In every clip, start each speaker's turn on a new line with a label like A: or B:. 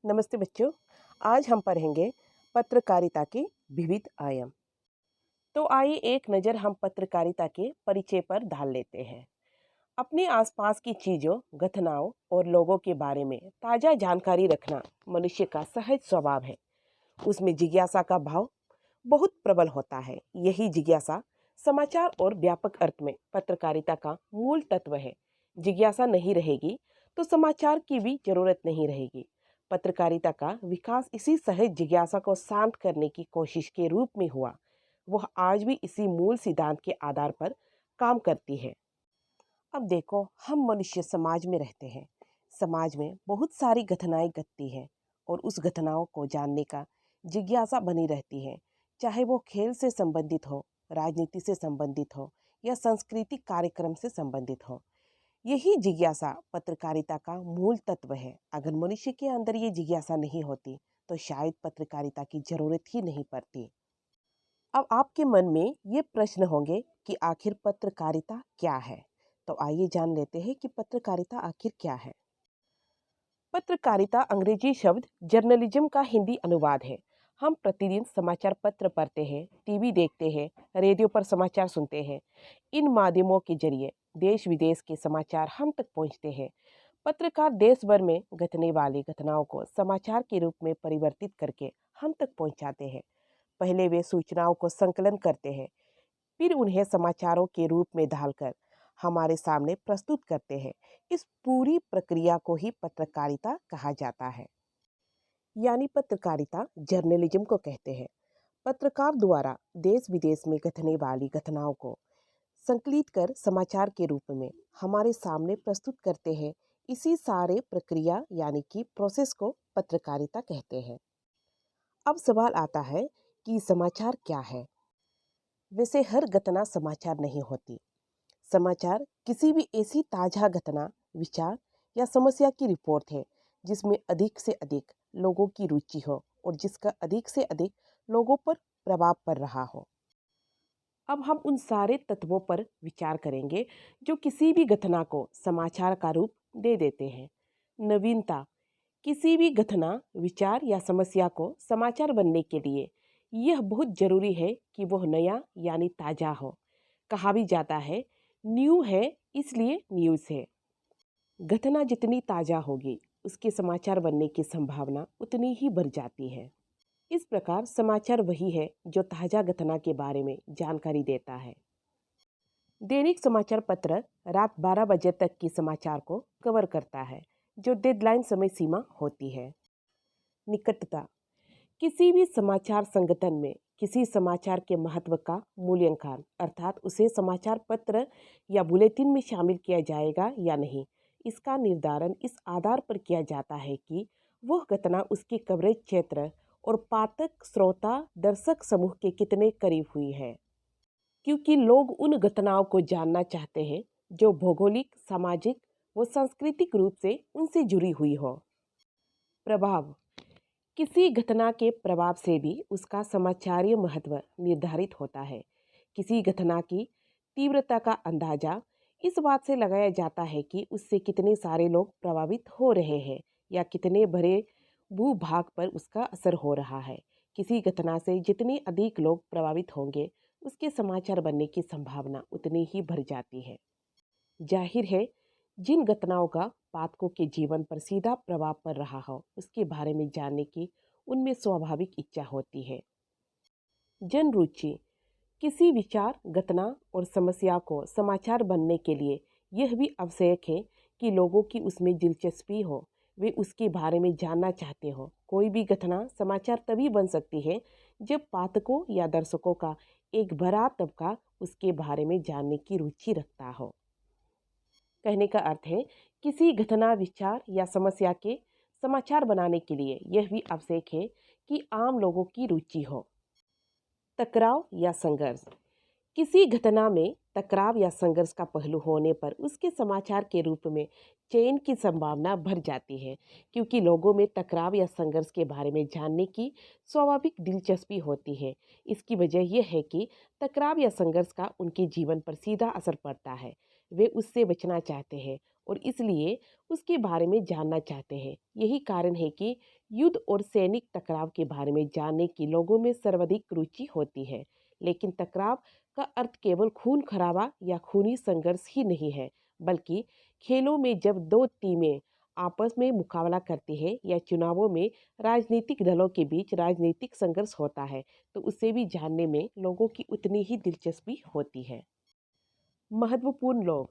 A: नमस्ते बच्चों। आज हम पढ़ेंगे पत्रकारिता के विविध आयाम। तो आइए एक नज़र हम पत्रकारिता के परिचय पर डाल लेते हैं। अपने आसपास की चीज़ों, घटनाओं और लोगों के बारे में ताज़ा जानकारी रखना मनुष्य का सहज स्वभाव है। उसमें जिज्ञासा का भाव बहुत प्रबल होता है। यही जिज्ञासा समाचार और व्यापक अर्थ में पत्रकारिता का मूल तत्व है। जिज्ञासा नहीं रहेगी तो समाचार की भी जरूरत नहीं रहेगी। पत्रकारिता का विकास इसी सहज जिज्ञासा को शांत करने की कोशिश के रूप में हुआ। वह आज भी इसी मूल सिद्धांत के आधार पर काम करती है। अब देखो, हम मनुष्य समाज में रहते हैं। समाज में बहुत सारी घटनाएं घटती हैं और उस घटनाओं को जानने का जिज्ञासा बनी रहती है। चाहे वो खेल से संबंधित हो, राजनीति से संबंधित हो या सांस्कृतिक कार्यक्रम से संबंधित हो। यही जिज्ञासा पत्रकारिता का मूल तत्व है। अगर मनुष्य के अंदर ये जिज्ञासा नहीं होती तो शायद पत्रकारिता की जरूरत ही नहीं पड़ती। अब आपके मन में ये प्रश्न होंगे कि आखिर पत्रकारिता क्या है। तो आइए जान लेते हैं कि पत्रकारिता आखिर क्या है। पत्रकारिता अंग्रेजी शब्द जर्नलिज्म का हिंदी अनुवाद है। हम प्रतिदिन समाचार पत्र पढ़ते हैं, टीवी देखते हैं, रेडियो पर समाचार सुनते हैं। इन माध्यमों के जरिए देश विदेश के समाचार हम तक पहुंचते हैं। पत्रकार देश भर में घटने वाली घटनाओं को समाचार के रूप में परिवर्तित करके हम तक पहुंचाते हैं। पहले वे सूचनाओं को संकलन करते हैं, फिर उन्हें समाचारों के रूप में ढालकर हमारे सामने प्रस्तुत करते हैं। इस पूरी प्रक्रिया को ही पत्रकारिता कहा जाता है। यानी पत्रकारिता जर्नलिज्म को कहते हैं। पत्रकार द्वारा देश विदेश में घटने वाली घटनाओं को संकलित कर समाचार के रूप में हमारे सामने प्रस्तुत करते हैं। इसी सारे प्रक्रिया यानी कि प्रोसेस को पत्रकारिता कहते हैं। अब सवाल आता है कि समाचार क्या है। वैसे हर घटना समाचार नहीं होती। समाचार किसी भी ऐसी ताज़ा घटना, विचार या समस्या की रिपोर्ट है जिसमें अधिक से अधिक लोगों की रुचि हो और जिसका अधिक से अधिक लोगों पर प्रभाव पड़ रहा हो। अब हम उन सारे तत्वों पर विचार करेंगे जो किसी भी घटना को समाचार का रूप दे देते हैं। नवीनता, किसी भी घटना, विचार या समस्या को समाचार बनने के लिए यह बहुत जरूरी है कि वह नया यानी ताज़ा हो। कहा भी जाता है, न्यू है इसलिए न्यूज़ है। घटना जितनी ताज़ा होगी उसके समाचार बनने की संभावना उतनी ही बढ़ जाती है। इस प्रकार समाचार वही है जो ताज़ा घटना के बारे में जानकारी देता है। दैनिक समाचार पत्र रात 12 बजे तक की समाचार को कवर करता है, जो डेडलाइन समय सीमा होती है। निकटता, किसी भी समाचार संगठन में किसी समाचार के महत्व का मूल्यांकन अर्थात उसे समाचार पत्र या बुलेटिन में शामिल किया जाएगा या नहीं, इसका निर्धारण इस आधार पर किया जाता है कि वह घटना उसके कवरेज क्षेत्र और पाठक, श्रोता, दर्शक समूह के कितने करीब हुई है। क्योंकि लोग उन घटनाओं को जानना चाहते हैं जो भौगोलिक, सामाजिक व सांस्कृतिक रूप से उनसे जुड़ी हुई हो। प्रभाव, किसी घटना के प्रभाव से भी उसका समाचारीय महत्व निर्धारित होता है। किसी घटना की तीव्रता का अंदाजा इस बात से लगाया जाता है कि उससे कितने सारे लोग प्रभावित हो रहे हैं या कितने बड़े भूभाग पर उसका असर हो रहा है। किसी घटना से जितने अधिक लोग प्रभावित होंगे उसके समाचार बनने की संभावना उतनी ही बढ़ जाती है। जाहिर है, जिन घटनाओं का पाठकों के जीवन पर सीधा प्रभाव पड़ रहा हो उसके बारे में जानने की उनमें स्वाभाविक इच्छा होती है। जन रुचि, किसी विचार, घटना और समस्या को समाचार बनने के लिए यह भी आवश्यक है कि लोगों की उसमें दिलचस्पी हो, वे उसके बारे में जानना चाहते हो। कोई भी घटना समाचार तभी बन सकती है जब पाठकों या दर्शकों का एक बड़ा तबका उसके बारे में जानने की रुचि रखता हो। कहने का अर्थ है, किसी घटना, विचार या समस्या के समाचार बनाने के लिए यह भी आवश्यक है कि आम लोगों की रुचि हो। टकराव या संघर्ष, किसी घटना में टकराव या संघर्ष का पहलू होने पर उसके समाचार के रूप में चयन की संभावना बढ़ जाती है, क्योंकि लोगों में टकराव या संघर्ष के बारे में जानने की स्वाभाविक दिलचस्पी होती है। इसकी वजह यह है कि टकराव या संघर्ष का उनके जीवन पर सीधा असर पड़ता है। वे उससे बचना चाहते हैं और इसलिए उसके बारे में जानना चाहते हैं। यही कारण है कि युद्ध और सैनिक टकराव के बारे में जानने की लोगों में सर्वाधिक रुचि होती है। लेकिन टकराव का अर्थ केवल खून खराबा या खूनी संघर्ष ही नहीं है, बल्कि खेलों में जब दो टीमें आपस में मुकाबला करती है या चुनावों में राजनीतिक दलों के बीच राजनीतिक संघर्ष होता है, तो उसे भी जानने में लोगों की उतनी ही दिलचस्पी होती है। महत्वपूर्ण लोग।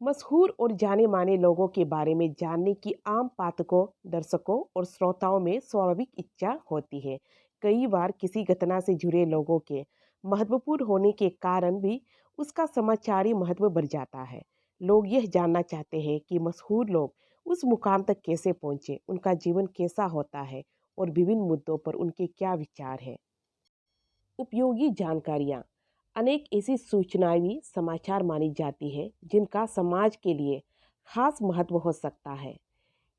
A: मशहूर और जाने माने लोगों के बारे में जानने की आम पाठकों, दर्शकों और श्रोताओं में स्वाभाविक इच्छा होती है। कई बार किसी घटना से जुड़े लोगों के महत्वपूर्ण होने के कारण भी उसका समाचारी महत्व बढ़ जाता है। लोग यह जानना चाहते हैं कि मशहूर लोग उस मुकाम तक कैसे पहुंचे, उनका जीवन कैसा होता है और विभिन्न मुद्दों पर उनके क्या विचार हैं। उपयोगी जानकारियाँ। अनेक ऐसी सूचनाएं भी समाचार मानी जाती है जिनका समाज के लिए खास महत्व हो सकता है।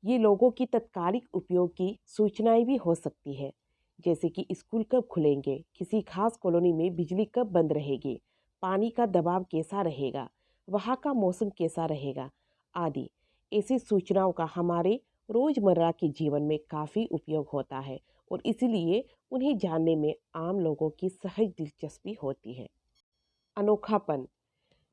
A: ये लोगों की तत्कालिक उपयोग की सूचनाएं भी हो सकती है, जैसे कि स्कूल कब खुलेंगे, किसी खास कॉलोनी में बिजली कब बंद रहेगी, पानी का दबाव कैसा रहेगा, वहाँ का मौसम कैसा रहेगा आदि। ऐसी सूचनाओं का हमारे रोजमर्रा के जीवन में काफ़ी उपयोग होता है और इसीलिए उन्हें जानने में आम लोगों की सहज दिलचस्पी होती है। अनोखापन।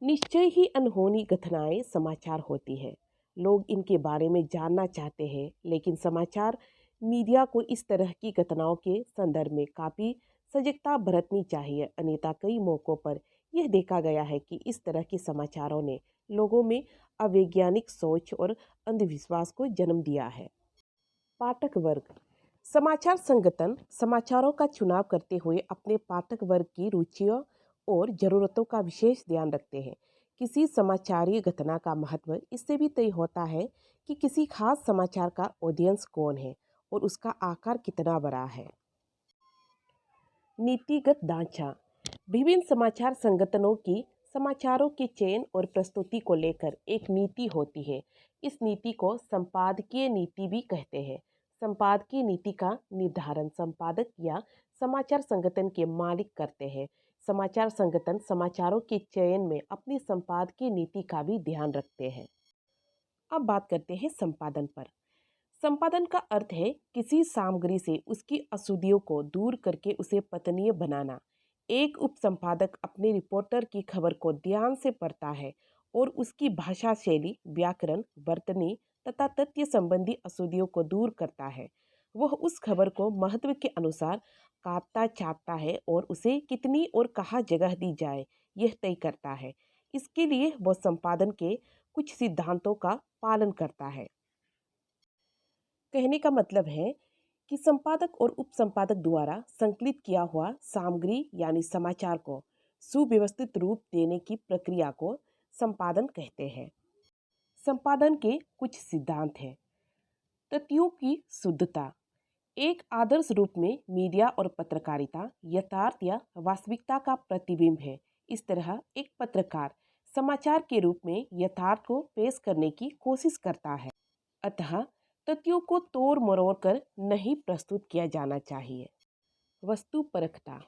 A: निश्चय ही अनहोनी घटनाएं समाचार होती है। लोग इनके बारे में जानना चाहते हैं, लेकिन समाचार मीडिया को इस तरह की घटनाओं के संदर्भ में काफ़ी सजगता बरतनी चाहिए। अन्यथा कई मौक़ों पर यह देखा गया है कि इस तरह के समाचारों ने लोगों में अवैज्ञानिक सोच और अंधविश्वास को जन्म दिया है। पाठक वर्ग। समाचार संगठन समाचारों का चुनाव करते हुए अपने पाठक वर्ग की रुचियों और ज़रूरतों का विशेष ध्यान रखते हैं। किसी समाचारीय घटना का महत्व इससे भी तय होता है कि किसी खास समाचार का ऑडियंस कौन है और उसका आकार कितना बड़ा है। नीतिगत ढांचा। विभिन्न समाचार संगठनों की समाचारों के चयन और प्रस्तुति को लेकर एक नीति होती है। इस नीति को संपादकीय नीति भी कहते हैं। संपादकीय नीति का निर्धारण संपादक या समाचार संगठन के मालिक करते हैं। समाचार संगठन समाचारों के चयन में अपनी संपादकीय नीति का भी ध्यान रखते हैं। अब बात करते हैं संपादन पर। संपादन का अर्थ है किसी सामग्री से उसकी अशुद्धियों को दूर करके उसे पठनीय बनाना। एक उप संपादक अपने रिपोर्टर की खबर को ध्यान से पढ़ता है और उसकी भाषा शैली, व्याकरण, वर्तनी तथा तथ्य संबंधी अशुद्धियों को दूर करता है। वह उस खबर को महत्व के अनुसार काटता छापता है और उसे कितनी और कहाँ जगह दी जाए यह तय करता है। इसके लिए वह संपादन के कुछ सिद्धांतों का पालन करता है। कहने का मतलब है कि संपादक और उप संपादक द्वारा संकलित किया हुआ सामग्री यानी समाचार को सुव्यवस्थित रूप देने की प्रक्रिया को संपादन कहते हैं। संपादन के कुछ सिद्धांत हैं। तथ्यों की शुद्धता। एक आदर्श रूप में मीडिया और पत्रकारिता यथार्थ या वास्तविकता का प्रतिबिंब है। इस तरह एक पत्रकार समाचार के रूप में यथार्थ को पेश करने की कोशिश करता है। अतः तथ्यों को तोड़ मरोड़ कर नहीं प्रस्तुत किया जाना चाहिए। वस्तुपरकता।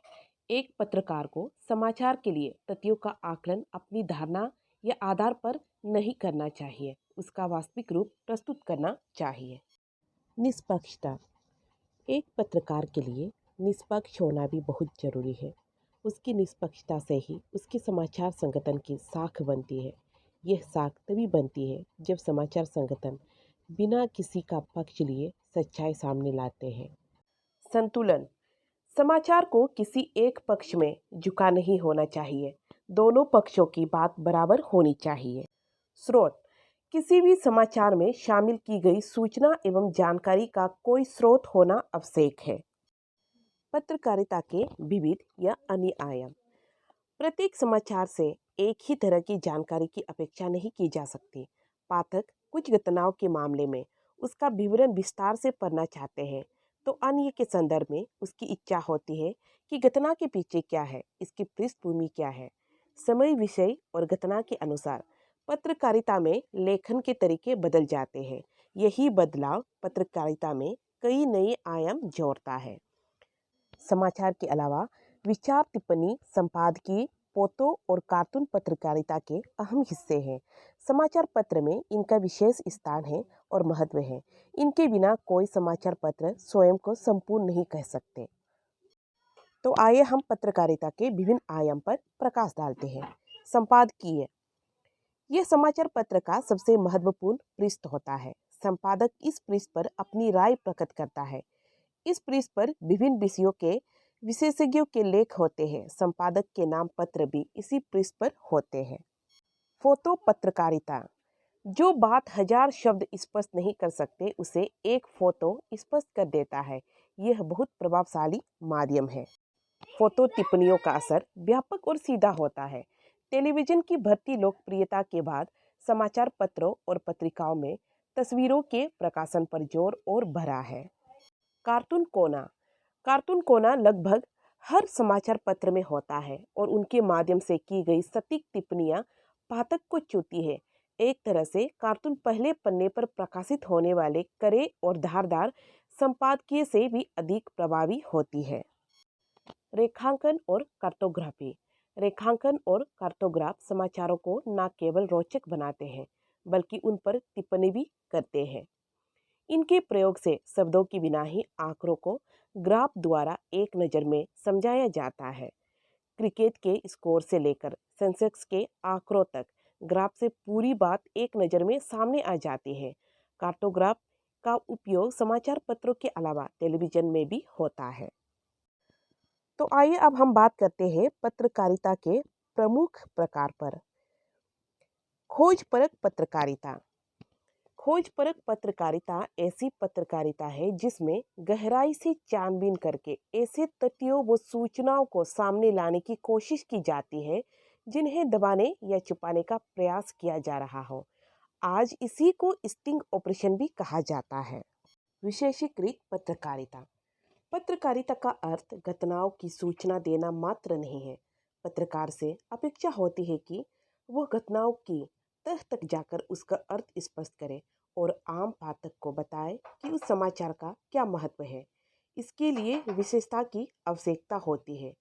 A: एक पत्रकार को समाचार के लिए तथ्यों का आकलन अपनी धारणा या आधार पर नहीं करना चाहिए, उसका वास्तविक रूप प्रस्तुत करना चाहिए। निष्पक्षता। एक पत्रकार के लिए निष्पक्ष होना भी बहुत जरूरी है। उसकी निष्पक्षता से ही उसके समाचार संगठन की साख बनती है। यह साख तभी बनती है जब समाचार संगठन बिना किसी का पक्ष लिए सच्चाई सामने लाते हैं। संतुलन। समाचार को किसी एक पक्ष में झुका नहीं होना चाहिए। दोनों पक्षों की बात बराबर होनी चाहिए। स्रोत। किसी भी समाचार में शामिल की गई सूचना एवं जानकारी का कोई स्रोत होना आवश्यक है। पत्रकारिता के विविध या अन्य आयाम। प्रत्येक समाचार से एक ही तरह की जानकारी की अपेक्षा नहीं की जा सकती। पाठक कुछ घटनाओं के मामले में उसका विवरण विस्तार से पढ़ना चाहते हैं, तो अन्य के संदर्भ में उसकी इच्छा होती है कि घटना के पीछे क्या है, इसकी पृष्ठभूमि क्या है। समय, विषय और घटना के अनुसार पत्रकारिता में लेखन के तरीके बदल जाते हैं। यही बदलाव पत्रकारिता में कई नए आयाम जोड़ता है। समाचार के अलावा विचार, टिप्पणी, संपादकीय फोटो और कार्टून पत्रकारिता के अहम हिस्से हैं। समाचार पत्र में इनका विशेष स्थान है और महत्व है। इनके बिना कोई समाचार पत्र स्वयं को संपूर्ण नहीं कह सकते। तो आइए हम पत्रकारिता के विभिन्न आयाम पर प्रकाश डालते हैं। संपादकीय, यह समाचार पत्र का सबसे महत्वपूर्ण पृष्ठ होता है। संपादक इस पृष्ठ पर अपनी राय प्रकट करता है। इस पृष्ठ पर विभिन्न विषयों के विशेषज्ञों के लेख होते हैं। संपादक के नाम पत्र भी इसी पृष्ठ पर होते हैं। फोटो पत्रकारिता, जो बात हजार शब्द स्पष्ट नहीं कर सकते उसे एक फोटो स्पष्ट कर देता है। यह बहुत प्रभावशाली माध्यम है। फोटो टिप्पणियों का असर व्यापक और सीधा होता है। टेलीविजन की बढ़ती लोकप्रियता के बाद समाचार पत्रों और पत्रिकाओं में तस्वीरों के प्रकाशन पर जोर और बढ़ा है। कार्टून कोना, कार्टून कोना लगभग हर समाचार पत्र में होता है और उनके माध्यम से की गई सटीक टिप्पणियां पाठक को छूती है। एक तरह से कार्टून पहले पन्ने पर प्रकाशित होने वाले कड़े और धारदार संपादकीय से भी अधिक प्रभावी होती है। रेखांकन और कार्टोग्राफी, रेखांकन और कार्टोग्राफ समाचारों को न केवल रोचक बनाते हैं बल्कि उन पर टिप्पणी भी करते हैं। इनके प्रयोग से शब्दों की बिना ही आंकड़ों को ग्राफ द्वारा एक नज़र में समझाया जाता है। क्रिकेट के स्कोर से लेकर सेंसेक्स के आंकड़ों तक ग्राफ से पूरी बात एक नज़र में सामने आ जाती है। कार्टोग्राफ का उपयोग समाचार पत्रों के अलावा टेलीविजन में भी होता है। तो आइए अब हम बात करते हैं पत्रकारिता के प्रमुख प्रकार पर। खोजपरक पत्रकारिता, खोजपरक पत्रकारिता ऐसी पत्रकारिता है जिसमें गहराई से छानबीन करके ऐसे तथ्यों व सूचनाओं को सामने लाने की कोशिश की जाती है जिन्हें दबाने या छुपाने का प्रयास किया जा रहा हो। आज इसी को स्टिंग ऑपरेशन भी कहा जाता है। विशेषीकृत पत्रकारिता, पत्रकारिता का अर्थ घटनाओं की सूचना देना मात्र नहीं है। पत्रकार से अपेक्षा होती है कि वह घटनाओं की तह तक जाकर उसका अर्थ स्पष्ट करे और आम पाठक को बताए कि उस समाचार का क्या महत्व है। इसके लिए विशेषता की आवश्यकता होती है।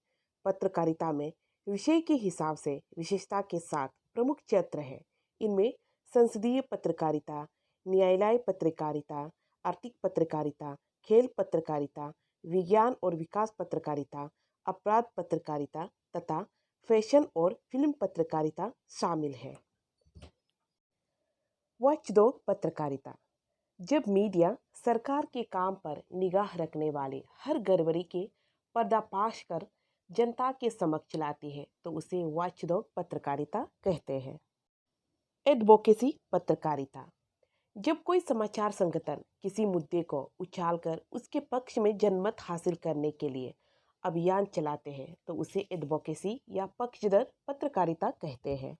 A: पत्रकारिता में विषय के हिसाब से विशेषता के साथ प्रमुख क्षेत्र है। इनमें संसदीय पत्रकारिता, न्यायालय पत्रकारिता, आर्थिक पत्रकारिता, खेल पत्रकारिता, विज्ञान और विकास पत्रकारिता, अपराध पत्रकारिता तथा फैशन और फिल्म पत्रकारिता शामिल है। वॉचडॉग पत्रकारिता, जब मीडिया सरकार के काम पर निगाह रखने वाले हर गड़बड़ी के पर्दाफाश कर जनता के समक्ष लाती है तो उसे वॉचडॉग पत्रकारिता कहते हैं। एडवोकेसी पत्रकारिता, जब कोई समाचार संगठन किसी मुद्दे को उछालकर उसके पक्ष में जनमत हासिल करने के लिए अभियान चलाते हैं तो उसे एडवोकेसी या पक्षधर पत्रकारिता कहते हैं।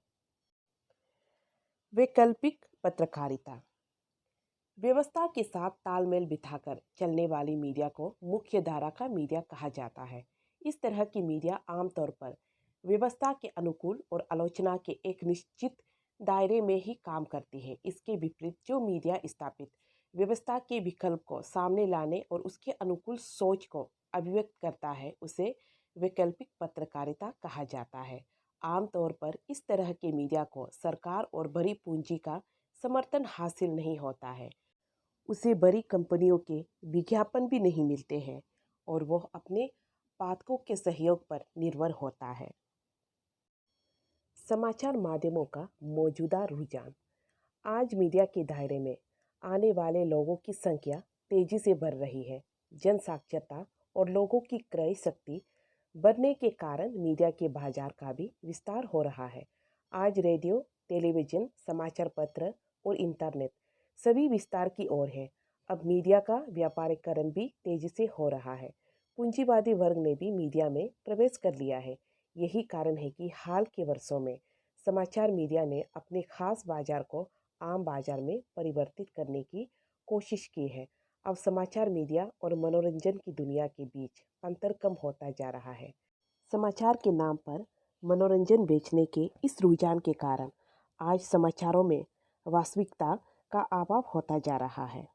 A: वैकल्पिक पत्रकारिता, व्यवस्था के साथ तालमेल बिठाकर चलने वाली मीडिया को मुख्य धारा का मीडिया कहा जाता है। इस तरह की मीडिया आमतौर पर व्यवस्था के अनुकूल और आलोचना के एक निश्चित दायरे में ही काम करती है। इसके विपरीत जो मीडिया स्थापित व्यवस्था के विकल्प को सामने लाने और उसके अनुकूल सोच को अभिव्यक्त करता है उसे वैकल्पिक पत्रकारिता कहा जाता है। आमतौर पर इस तरह के मीडिया को सरकार और बड़ी पूंजी का समर्थन हासिल नहीं होता है, उसे बड़ी कंपनियों के विज्ञापन भी नहीं मिलते हैं और वह अपने पाठकों के सहयोग पर निर्भर होता है। समाचार माध्यमों का मौजूदा रुझान, आज मीडिया के दायरे में आने वाले लोगों की संख्या तेजी से बढ़ रही है। जन साक्षरता और लोगों की क्रय शक्ति बढ़ने के कारण मीडिया के बाजार का भी विस्तार हो रहा है। आज रेडियो, टेलीविज़न, समाचार पत्र और इंटरनेट सभी विस्तार की ओर है। अब मीडिया का व्यापारीकरण भी तेजी से हो रहा है। पूंजीवादी वर्ग ने भी मीडिया में प्रवेश कर लिया है। यही कारण है कि हाल के वर्षों में समाचार मीडिया ने अपने खास बाजार को आम बाजार में परिवर्तित करने की कोशिश की है। अब समाचार मीडिया और मनोरंजन की दुनिया के बीच अंतर कम होता जा रहा है। समाचार के नाम पर मनोरंजन बेचने के इस रुझान के कारण आज समाचारों में वास्तविकता का अभाव होता जा रहा है।